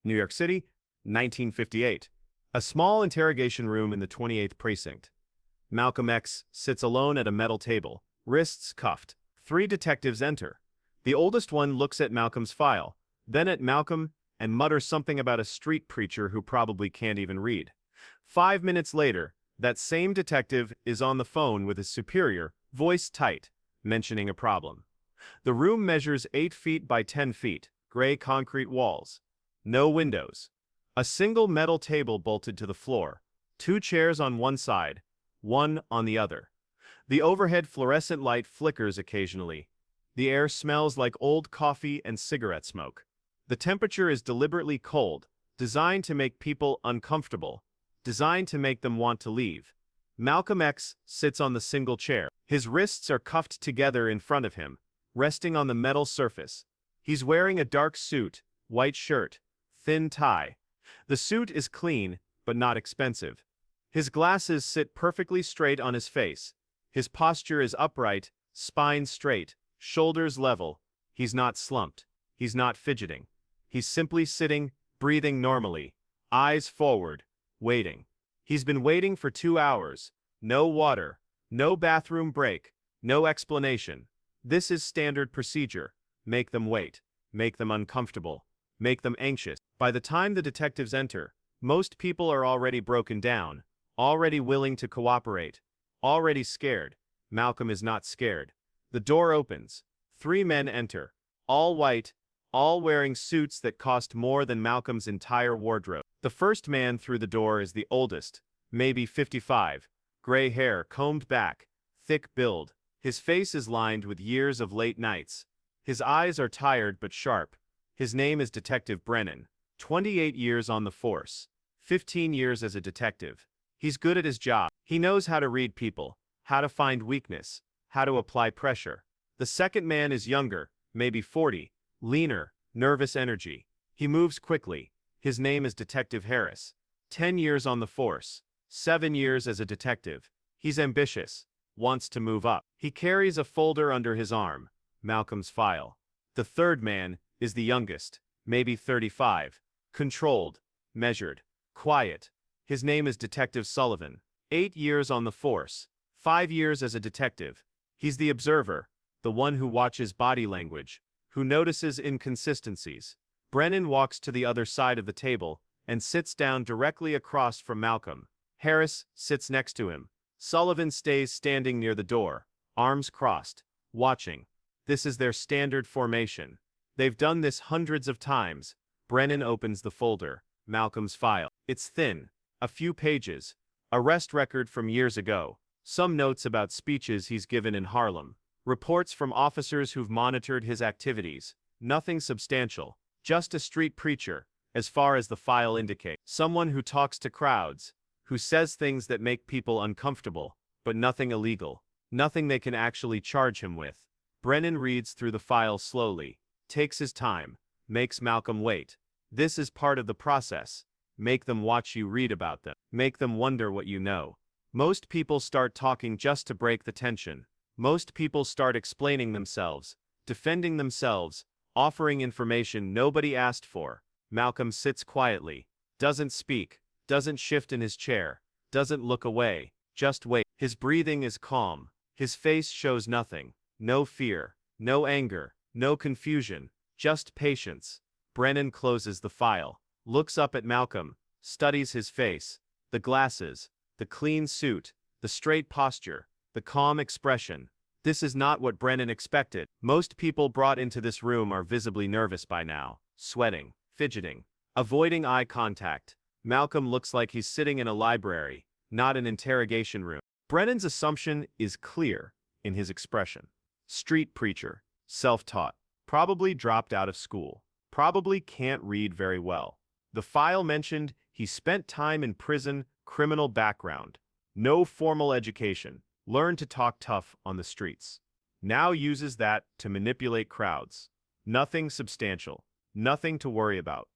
New York City, 1958. A small interrogation room in the 28th precinct. Malcolm X sits alone at a metal table, wrists cuffed. Three detectives enter. The oldest one looks at Malcolm's file, then at Malcolm, and mutters something about a street preacher who probably can't even read. 5 minutes later, that same detective is on the phone with his superior, voice tight, mentioning a problem. The room measures 8 feet by 10 feet, gray concrete walls. No windows. A single metal table bolted to the floor. 2 chairs on one side, one on the other. The overhead fluorescent light flickers occasionally. The air smells like old coffee and cigarette smoke. The temperature is deliberately cold, designed to make people uncomfortable, designed to make them want to leave. Malcolm X sits on the single chair. His wrists are cuffed together in front of him, resting on the metal surface. He's wearing a dark suit, white shirt, thin tie. The suit is clean, but not expensive. His glasses sit perfectly straight on his face. His posture is upright, spine straight, shoulders level. He's not slumped. He's not fidgeting. He's simply sitting, breathing normally, eyes forward, waiting. He's been waiting for 2 hours. No water, no bathroom break, no explanation. This is standard procedure. Make them wait. Make them uncomfortable. Make them anxious. By the time the detectives enter, most people are already broken down, already willing to cooperate, already scared. Malcolm is not scared. The door opens. 3 men enter, all white, all wearing suits that cost more than Malcolm's entire wardrobe. The first man through the door is the oldest, maybe 55, gray hair combed back, thick build. His face is lined with years of late nights. His eyes are tired but sharp. His name is Detective Brennan. 28 years on the force, 15 years as a detective. He's good at his job. He knows how to read people, how to find weakness, how to apply pressure. The second man is younger, maybe 40, leaner, nervous energy. He moves quickly. His name is Detective Harris. 10 years on the force, 7 years as a detective. He's ambitious, wants to move up. He carries a folder under his arm, Malcolm's file. The third man is the youngest, maybe 35, controlled, measured, quiet. His name is Detective Sullivan. 8 years on the force, 5 years as a detective. He's the observer, the one who watches body language, who notices inconsistencies. Brennan walks to the other side of the table and sits down directly across from Malcolm. Harris sits next to him. Sullivan stays standing near the door, arms crossed, watching. This is their standard formation. They've done this hundreds of times. Brennan opens the folder, Malcolm's file. It's thin, a few pages, arrest record from years ago, some notes about speeches he's given in Harlem, reports from officers who've monitored his activities. Nothing substantial, just a street preacher, as far as the file indicates. Someone who talks to crowds, who says things that make people uncomfortable, but nothing illegal, nothing they can actually charge him with. Brennan reads through the file slowly, takes his time, makes Malcolm wait. This is part of the process. Make them watch you read about them. Make them wonder what you know. Most people start talking just to break the tension. Most people start explaining themselves, defending themselves, offering information nobody asked for. Malcolm sits quietly, doesn't speak, doesn't shift in his chair, doesn't look away, just wait. His breathing is calm. His face shows nothing. No fear, no anger, no confusion, just patience. Brennan closes the file, looks up at Malcolm, studies his face, the glasses, the clean suit, the straight posture, the calm expression. This is not what Brennan expected. Most people brought into this room are visibly nervous by now, sweating, fidgeting, avoiding eye contact. Malcolm looks like he's sitting in a library, not an interrogation room. Brennan's assumption is clear in his expression. Street preacher, self-taught, probably dropped out of school, probably can't read very well. The file mentioned he spent time in prison, criminal background, no formal education, learned to talk tough on the streets. Now uses that to manipulate crowds. Nothing substantial, nothing to worry about.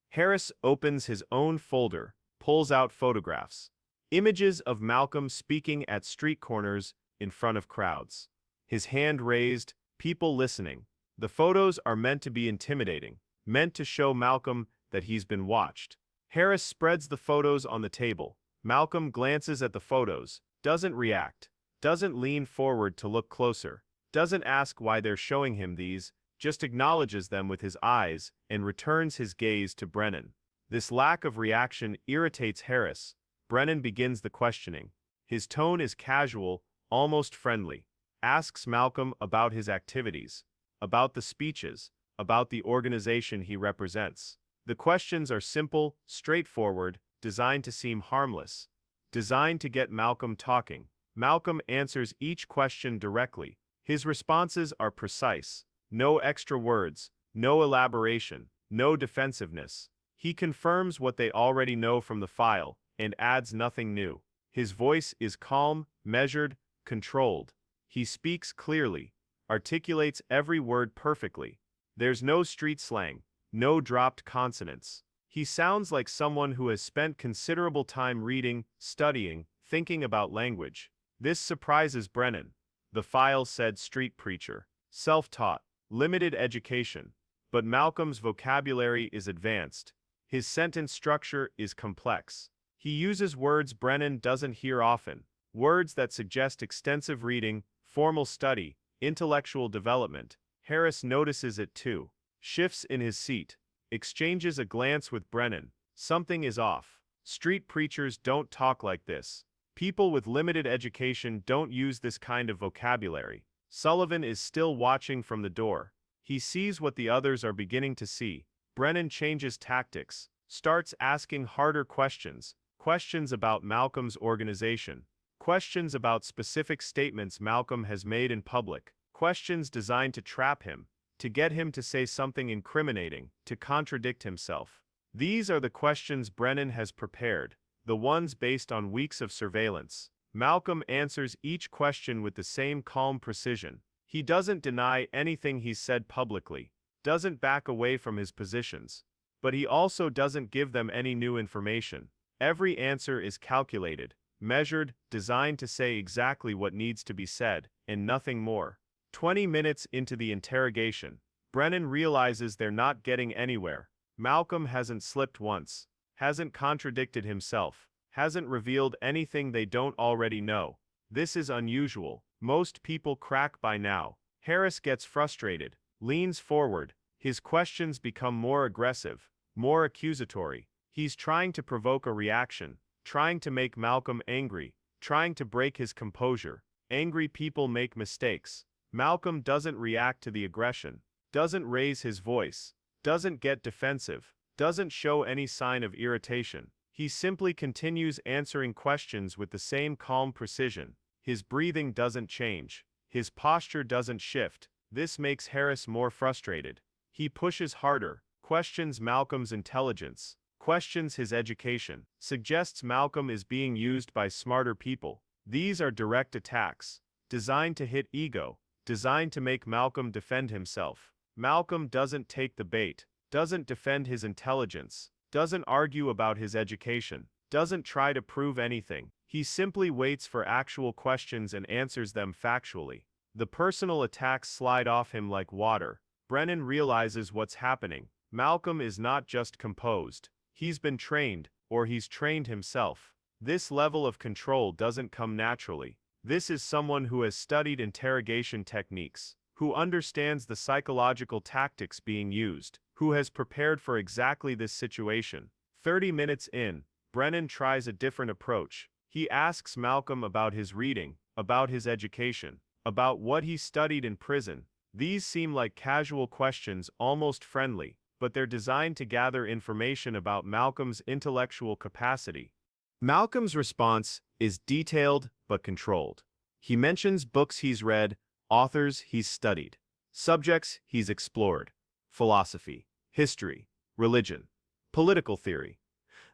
Harris opens his own folder, pulls out photographs. Images of Malcolm speaking at street corners in front of crowds. His hand raised, people listening. The photos are meant to be intimidating, meant to show Malcolm that he's been watched. Harris spreads the photos on the table. Malcolm glances at the photos, doesn't react, doesn't lean forward to look closer, doesn't ask why they're showing him these, just acknowledges them with his eyes and returns his gaze to Brennan. This lack of reaction irritates Harris. Brennan begins the questioning. His tone is casual, almost friendly. Asks Malcolm about his activities, about the speeches, about the organization he represents. The questions are simple, straightforward, designed to seem harmless, designed to get Malcolm talking. Malcolm answers each question directly. His responses are precise. No extra words, no elaboration, no defensiveness. He confirms what they already know from the file and adds nothing new. His voice is calm, measured, controlled. He speaks clearly, articulates every word perfectly. There's no street slang, no dropped consonants. He sounds like someone who has spent considerable time reading, studying, thinking about language. This surprises Brennan. The file said street preacher, self-taught, limited education. But Malcolm's vocabulary is advanced. His sentence structure is complex. He uses words Brennan doesn't hear often, words that suggest extensive reading, formal study, intellectual development. Harris notices it too, shifts in his seat, exchanges a glance with Brennan. Something is off. Street preachers don't talk like this. People with limited education don't use this kind of vocabulary. Sullivan is still watching from the door. He sees what the others are beginning to see. Brennan changes tactics, starts asking harder questions, questions about Malcolm's organization, questions about specific statements Malcolm has made in public, questions designed to trap him, to get him to say something incriminating, to contradict himself. These are the questions Brennan has prepared, the ones based on weeks of surveillance. Malcolm answers each question with the same calm precision. He doesn't deny anything he's said publicly, doesn't back away from his positions, but he also doesn't give them any new information. Every answer is calculated, measured, designed to say exactly what needs to be said, and nothing more. 20 minutes into the interrogation, Brennan realizes they're not getting anywhere. Malcolm hasn't slipped once, hasn't contradicted himself, hasn't revealed anything they don't already know. This is unusual. Most people crack by now. Harris gets frustrated, leans forward. His questions become more aggressive, more accusatory. He's trying to provoke a reaction, trying to make Malcolm angry, trying to break his composure. Angry people make mistakes. Malcolm doesn't react to the aggression, doesn't raise his voice, doesn't get defensive, doesn't show any sign of irritation. He simply continues answering questions with the same calm precision. His breathing doesn't change. His posture doesn't shift. This makes Harris more frustrated. He pushes harder, questions Malcolm's intelligence, questions his education, suggests Malcolm is being used by smarter people. These are direct attacks, designed to hit ego, designed to make Malcolm defend himself. Malcolm doesn't take the bait, doesn't defend his intelligence, doesn't argue about his education, doesn't try to prove anything. He simply waits for actual questions and answers them factually. The personal attacks slide off him like water. Brennan realizes what's happening. Malcolm is not just composed. He's been trained, or he's trained himself. This level of control doesn't come naturally. This is someone who has studied interrogation techniques, who understands the psychological tactics being used, who has prepared for exactly this situation. 30 minutes in, Brennan tries a different approach. He asks Malcolm about his reading, about his education, about what he studied in prison. These seem like casual questions, almost friendly, but they're designed to gather information about Malcolm's intellectual capacity. Malcolm's response is detailed but controlled. He mentions books he's read, authors he's studied, subjects he's explored: philosophy, history, religion, political theory.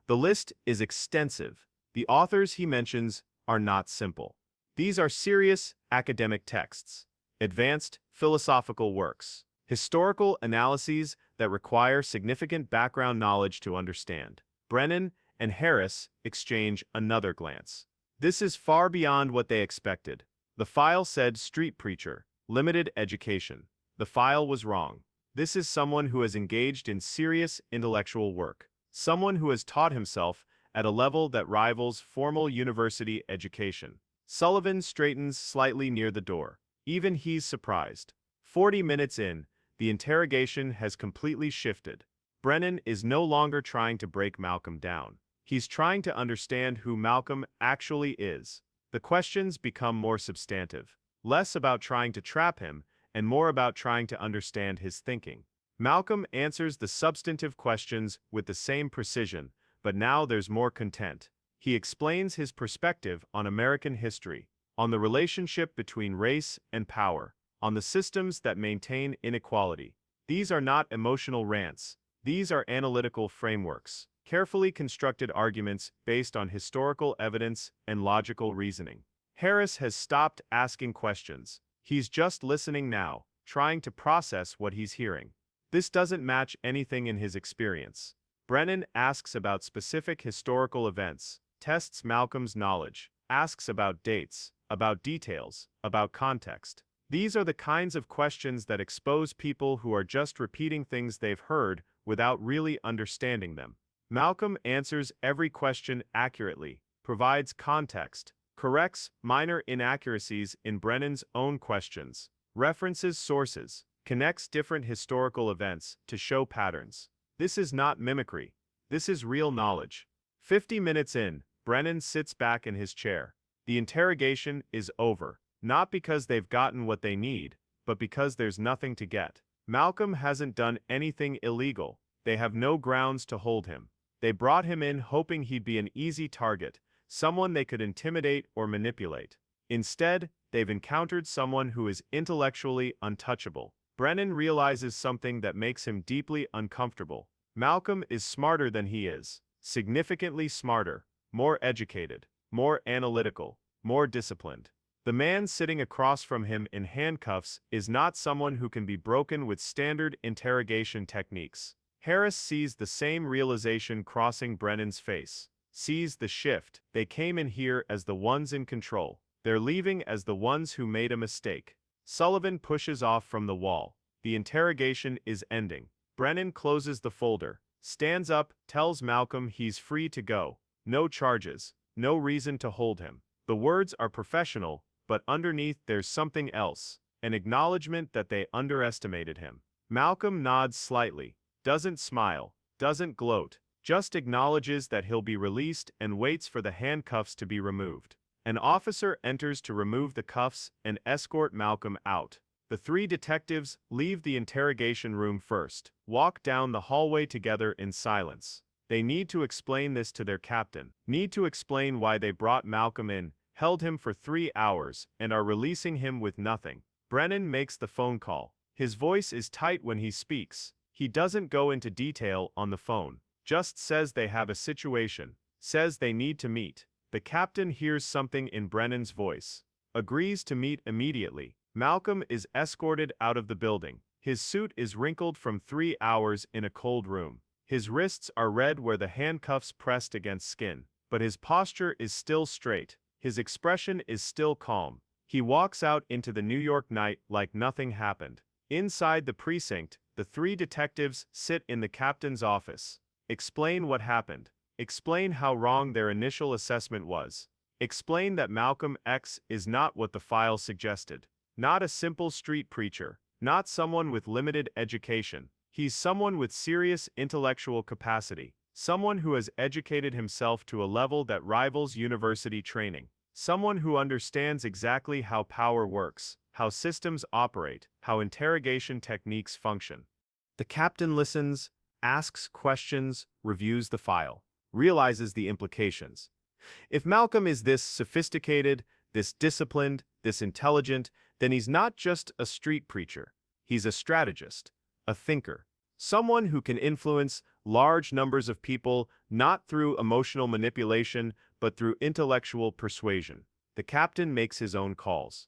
The list is extensive. The authors he mentions are not simple. These are serious academic texts, advanced philosophical works, historical analyses that require significant background knowledge to understand. Brennan and Harris exchange another glance. This is far beyond what they expected. The file said street preacher, limited education. The file was wrong. This is someone who has engaged in serious intellectual work. Someone who has taught himself at a level that rivals formal university education. Sullivan straightens slightly near the door. Even he's surprised. 40 minutes in, the interrogation has completely shifted. Brennan is no longer trying to break Malcolm down. He's trying to understand who Malcolm actually is. The questions become more substantive, less about trying to trap him and more about trying to understand his thinking. Malcolm answers the substantive questions with the same precision, but now there's more content. He explains his perspective on American history, on the relationship between race and power, on the systems that maintain inequality. These are not emotional rants. These are analytical frameworks, carefully constructed arguments based on historical evidence and logical reasoning. Harris has stopped asking questions. He's just listening now, trying to process what he's hearing. This doesn't match anything in his experience. Brennan asks about specific historical events, tests Malcolm's knowledge, asks about dates, about details, about context. These are the kinds of questions that expose people who are just repeating things they've heard without really understanding them. Malcolm answers every question accurately, provides context, corrects minor inaccuracies in Brennan's own questions, references sources, connects different historical events to show patterns. This is not mimicry. This is real knowledge. 50 minutes in, Brennan sits back in his chair. The interrogation is over, not because they've gotten what they need, but because there's nothing to get. Malcolm hasn't done anything illegal. They have no grounds to hold him. They brought him in hoping he'd be an easy target, someone they could intimidate or manipulate. Instead, they've encountered someone who is intellectually untouchable. Brennan realizes something that makes him deeply uncomfortable. Malcolm is smarter than he is, significantly smarter, more educated, more analytical, more disciplined. The man sitting across from him in handcuffs is not someone who can be broken with standard interrogation techniques. Harris sees the same realization crossing Brennan's face, sees the shift. They came in here as the ones in control. They're leaving as the ones who made a mistake. Sullivan pushes off from the wall. The interrogation is ending. Brennan closes the folder, stands up, tells Malcolm he's free to go. No charges, no reason to hold him. The words are professional, but underneath there's something else, an acknowledgement that they underestimated him. Malcolm nods slightly, doesn't smile, doesn't gloat, just acknowledges that he'll be released and waits for the handcuffs to be removed. An officer enters to remove the cuffs and escort Malcolm out. The three detectives leave the interrogation room first, walk down the hallway together in silence. They need to explain this to their captain, need to explain why they brought Malcolm in, held him for 3 hours, and are releasing him with nothing. Brennan makes the phone call. His voice is tight when he speaks. He doesn't go into detail on the phone, just says they have a situation, says they need to meet. The captain hears something in Brennan's voice, agrees to meet immediately. Malcolm is escorted out of the building. His suit is wrinkled from 3 hours in a cold room. His wrists are red where the handcuffs pressed against skin, but his posture is still straight. His expression is still calm. He walks out into the New York night like nothing happened. Inside the precinct, the three detectives sit in the captain's office. Explain what happened. Explain how wrong their initial assessment was. Explain that Malcolm X is not what the file suggested. Not a simple street preacher. Not someone with limited education. He's someone with serious intellectual capacity. Someone who has educated himself to a level that rivals university training. Someone who understands exactly how power works, how systems operate, how interrogation techniques function. The captain listens, asks questions, reviews the file, realizes the implications. If Malcolm is this sophisticated, this disciplined, this intelligent, then he's not just a street preacher. He's a strategist, a thinker, someone who can influence large numbers of people not through emotional manipulation, but through intellectual persuasion. The captain makes his own calls.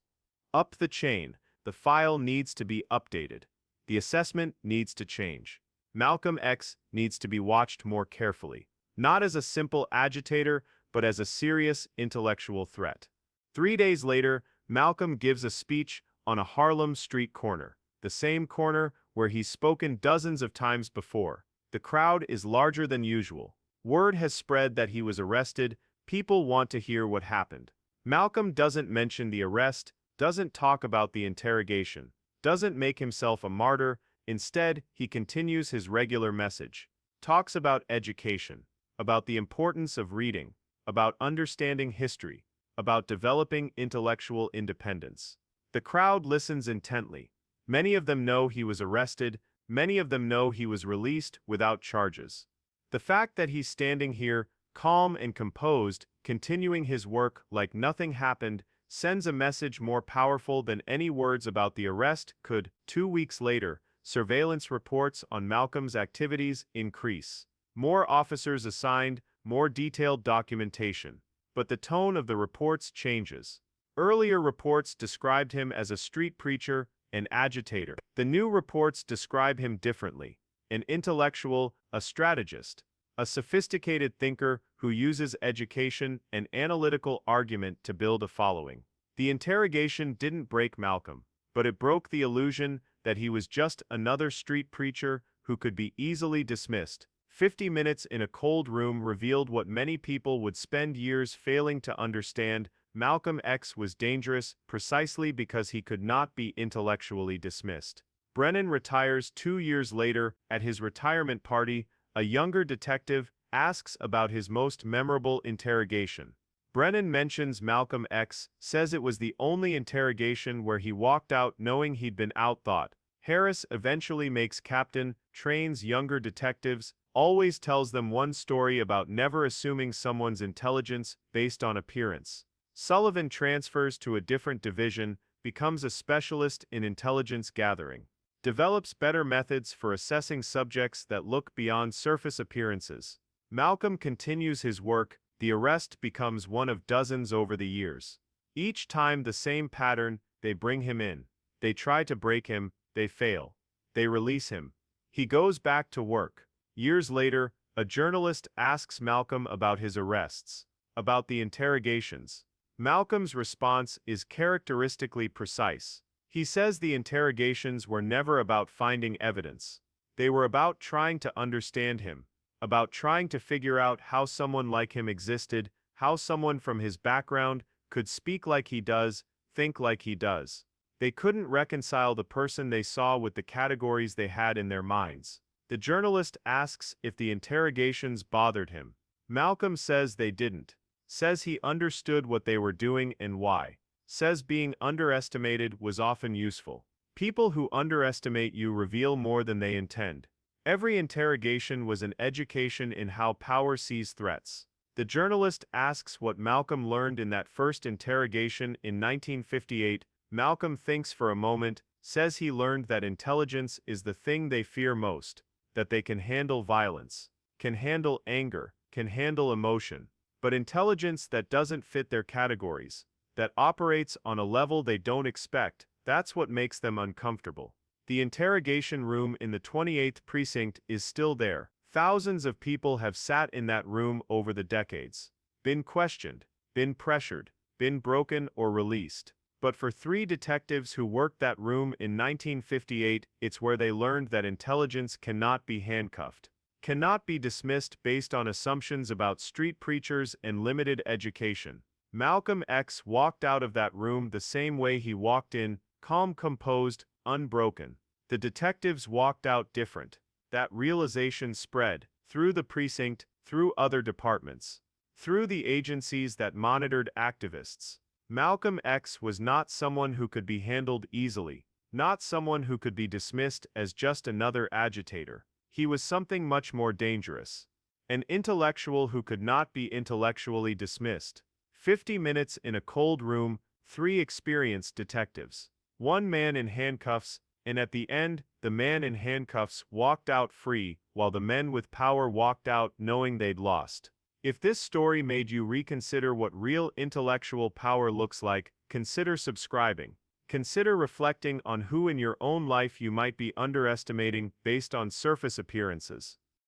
Up the chain, the file needs to be updated. The assessment needs to change. Malcolm X needs to be watched more carefully, not as a simple agitator, but as a serious intellectual threat. 3 days later, Malcolm gives a speech on a Harlem street corner, the same corner where he's spoken dozens of times before. The crowd is larger than usual. Word has spread that he was arrested. People want to hear what happened. Malcolm doesn't mention the arrest, doesn't talk about the interrogation, doesn't make himself a martyr. Instead, he continues his regular message. Talks about education, about the importance of reading, about understanding history, about developing intellectual independence. The crowd listens intently. Many of them know he was arrested, many of them know he was released without charges. The fact that he's standing here, calm and composed, continuing his work like nothing happened, sends a message more powerful than any words about the arrest could. 2 weeks later, surveillance reports on Malcolm's activities increase. More officers assigned, more detailed documentation. But the tone of the reports changes. Earlier reports described him as a street preacher, an agitator. The new reports describe him differently: an intellectual, a strategist, a sophisticated thinker who uses education and analytical argument to build a following. The interrogation didn't break Malcolm, but it broke the illusion that he was just another street preacher who could be easily dismissed. 50 minutes in a cold room revealed what many people would spend years failing to understand. Malcolm X was dangerous precisely because he could not be intellectually dismissed. Brennan retires 2 years later. At his retirement party, a younger detective asks about his most memorable interrogation. Brennan mentions Malcolm X, says it was the only interrogation where he walked out knowing he'd been outthought. Harris eventually makes captain, trains younger detectives, always tells them one story about never assuming someone's intelligence based on appearance. Sullivan transfers to a different division, becomes a specialist in intelligence gathering, develops better methods for assessing subjects that look beyond surface appearances. Malcolm continues his work. The arrest becomes one of dozens over the years. Each time the same pattern: they bring him in, they try to break him, they fail, they release him. He goes back to work. Years later, a journalist asks Malcolm about his arrests, about the interrogations. Malcolm's response is characteristically precise. He says the interrogations were never about finding evidence. They were about trying to understand him, about trying to figure out how someone like him existed, how someone from his background could speak like he does, think like he does. They couldn't reconcile the person they saw with the categories they had in their minds. The journalist asks if the interrogations bothered him. Malcolm says they didn't. Says he understood what they were doing and why. Says being underestimated was often useful. People who underestimate you reveal more than they intend. Every interrogation was an education in how power sees threats. The journalist asks what Malcolm learned in that first interrogation in 1958. Malcolm thinks for a moment, says he learned that intelligence is the thing they fear most, that they can handle violence, can handle anger, can handle emotion. But intelligence that doesn't fit their categories, that operates on a level they don't expect, that's what makes them uncomfortable. The interrogation room in the 28th precinct is still there. Thousands of people have sat in that room over the decades, been questioned, been pressured, been broken or released. But for 3 detectives who worked that room in 1958, it's where they learned that intelligence cannot be handcuffed, cannot be dismissed based on assumptions about street preachers and limited education. Malcolm X walked out of that room the same way he walked in, calm, composed, unbroken. The detectives walked out different. That realization spread through the precinct, through other departments, through the agencies that monitored activists. Malcolm X was not someone who could be handled easily, not someone who could be dismissed as just another agitator. He was something much more dangerous. An intellectual who could not be intellectually dismissed. 50 minutes in a cold room, 3 experienced detectives, 1 man in handcuffs, and at the end, the man in handcuffs walked out free, while the men with power walked out knowing they'd lost. If this story made you reconsider what real intellectual power looks like, consider subscribing. Consider reflecting on who in your own life you might be underestimating based on surface appearances.